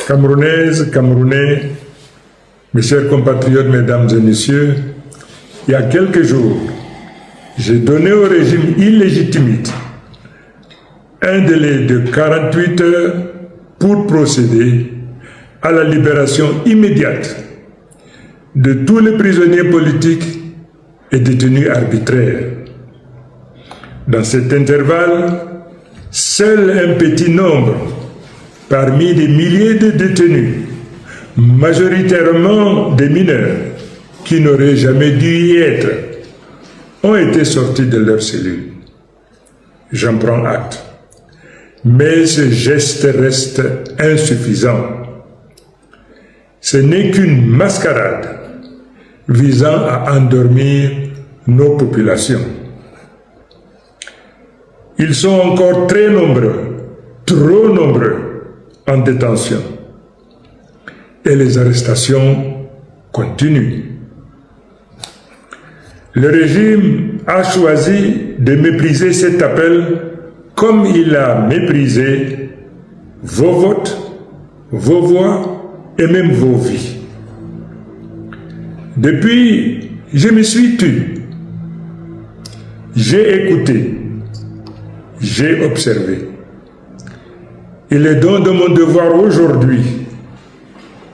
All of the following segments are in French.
Camerounaises, Camerounais, mes chers compatriotes, mesdames et messieurs, il y a quelques jours, j'ai donné au régime illégitimiste un délai de 48 heures pour procéder à la libération immédiate de tous les prisonniers politiques et détenus arbitraires. Dans cet intervalle, seul un petit nombre, parmi des milliers de détenus, majoritairement des mineurs, qui n'auraient jamais dû y être, ont été sortis de leurs cellules. J'en prends acte. Mais ce geste reste insuffisant. Ce n'est qu'une mascarade visant à endormir nos populations. Ils sont encore très nombreux, trop nombreux, en détention. Et les arrestations continuent. Le régime a choisi de mépriser cet appel comme il a méprisé vos votes, vos voix et même vos vies. Depuis, je me suis tu. J'ai écouté. J'ai observé. Il est donc de mon devoir aujourd'hui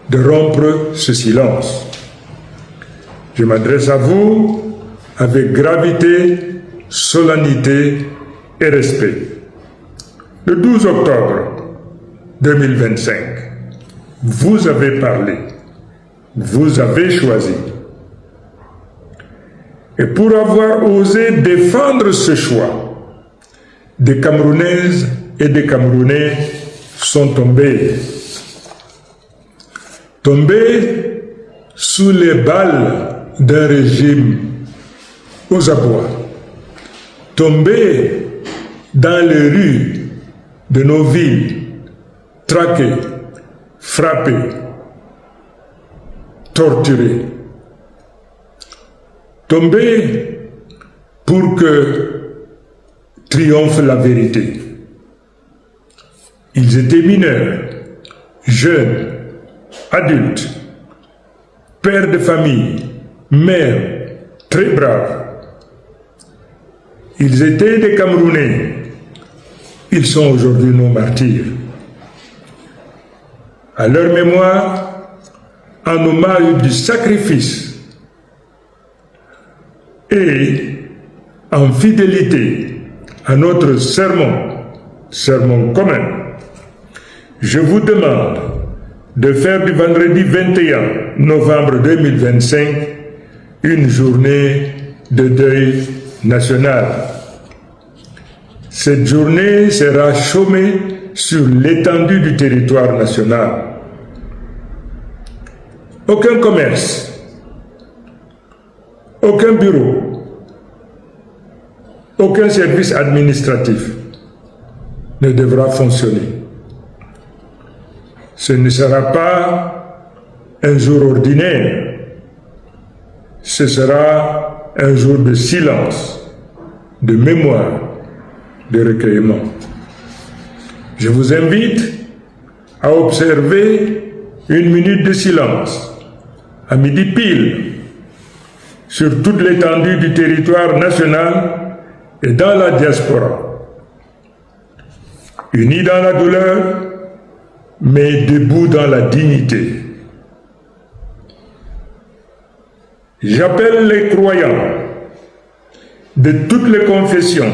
de rompre ce silence. Je m'adresse à vous avec gravité, solennité et respect. Le 12 octobre 2025, vous avez parlé, vous avez choisi. Et pour avoir osé défendre ce choix, des Camerounaises et des Camerounais sont tombés. Tombés sous les balles d'un régime aux abois. Tombés dans les rues de nos villes, traqués, frappés, torturés. Tombés pour que triomphe la vérité. Ils étaient mineurs, jeunes, adultes, pères de famille, mères, très braves. Ils étaient des Camerounais. Ils sont aujourd'hui nos martyrs. À leur mémoire, en hommage du sacrifice et en fidélité à notre sermon commun, je vous demande de faire du vendredi 21 novembre 2025 une journée de deuil national. Cette journée sera chômée sur l'étendue du territoire national. Aucun commerce, aucun bureau, aucun service administratif ne devra fonctionner. Ce ne sera pas un jour ordinaire, ce sera un jour de silence, de mémoire, de recueillement. Je vous invite à observer une minute de silence à midi pile sur toute l'étendue du territoire national et dans la diaspora. Unis dans la douleur, mais debout dans la dignité. J'appelle les croyants de toutes les confessions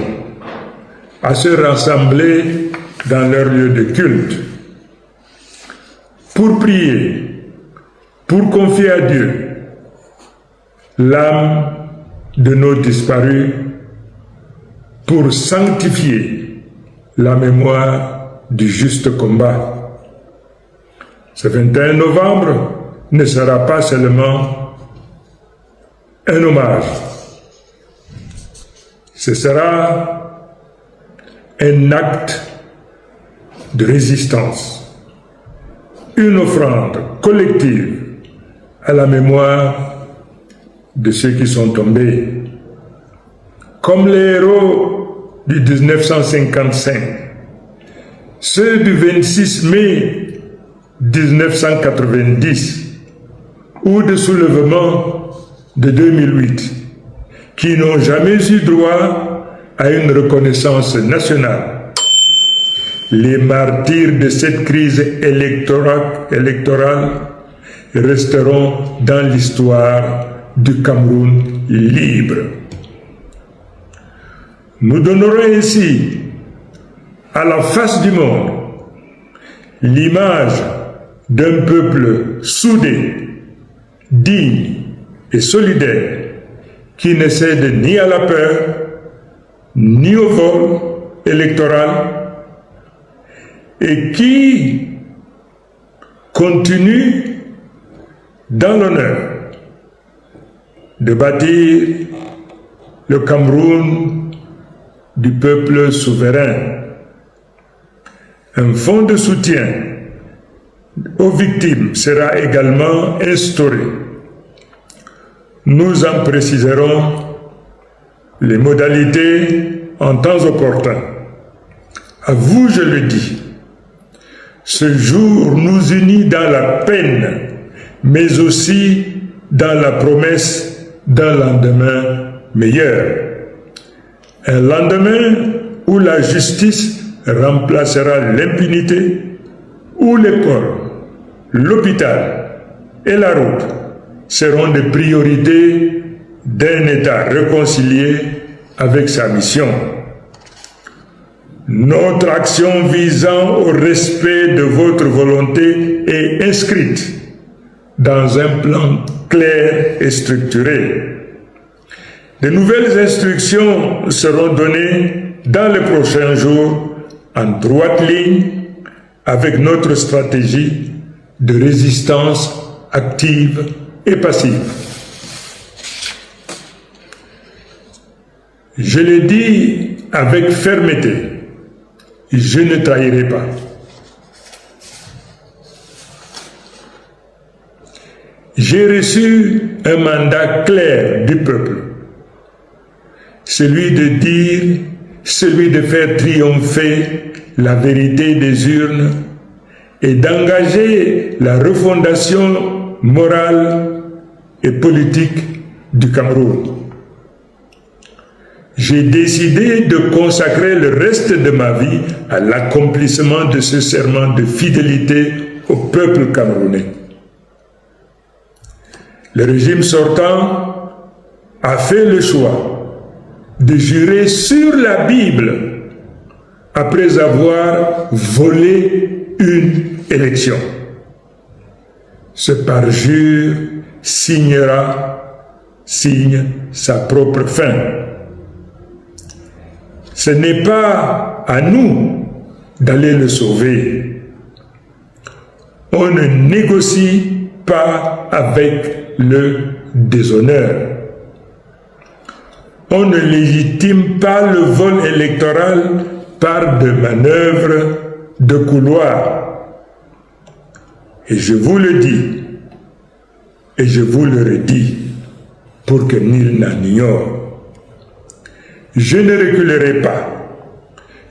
à se rassembler dans leur lieu de culte pour prier, pour confier à Dieu l'âme de nos disparus, pour sanctifier la mémoire du juste combat. Ce 21 novembre ne sera pas seulement un hommage, ce sera un acte de résistance, une offrande collective à la mémoire de ceux qui sont tombés. Comme les héros du 1955, ceux du 26 mai 1990 ou de soulèvements de 2008 qui n'ont jamais eu droit à une reconnaissance nationale. Les martyrs de cette crise électorale resteront dans l'histoire du Cameroun libre. Nous donnerons ainsi à la face du monde l'image d'un peuple soudé, digne et solidaire qui ne cède ni à la peur, ni au vol électoral et qui continue dans l'honneur de bâtir le Cameroun du peuple souverain. Un fonds de soutien aux victimes sera également instauré. Nous en préciserons les modalités en temps opportun. À vous, je le dis, ce jour nous unit dans la peine, mais aussi dans la promesse d'un lendemain meilleur. Un lendemain où la justice remplacera l'impunité, où l'école, l'hôpital et la route seront des priorités d'un État réconcilié avec sa mission. Notre action visant au respect de votre volonté est inscrite dans un plan clair et structuré. De nouvelles instructions seront données dans les prochains jours en droite ligne avec notre stratégie de résistance active et passive. Je l'ai dit avec fermeté, je ne trahirai pas. J'ai reçu un mandat clair du peuple, celui de faire triompher la vérité des urnes et d'engager la refondation morale et politique du Cameroun. J'ai décidé de consacrer le reste de ma vie à l'accomplissement de ce serment de fidélité au peuple camerounais. Le régime sortant a fait le choix de jurer sur la Bible après avoir volé une élection. Ce parjure signe sa propre fin. Ce n'est pas à nous d'aller le sauver. On ne négocie pas avec le déshonneur. On ne légitime pas le vol électoral par des manœuvres de couloir. Et je vous le dis, et je vous le redis, pour que nul n'en ignore. Je ne reculerai pas,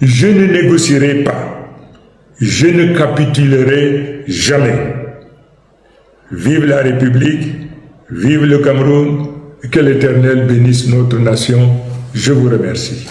je ne négocierai pas, je ne capitulerai jamais. Vive la République, vive le Cameroun, que l'Éternel bénisse notre nation. Je vous remercie.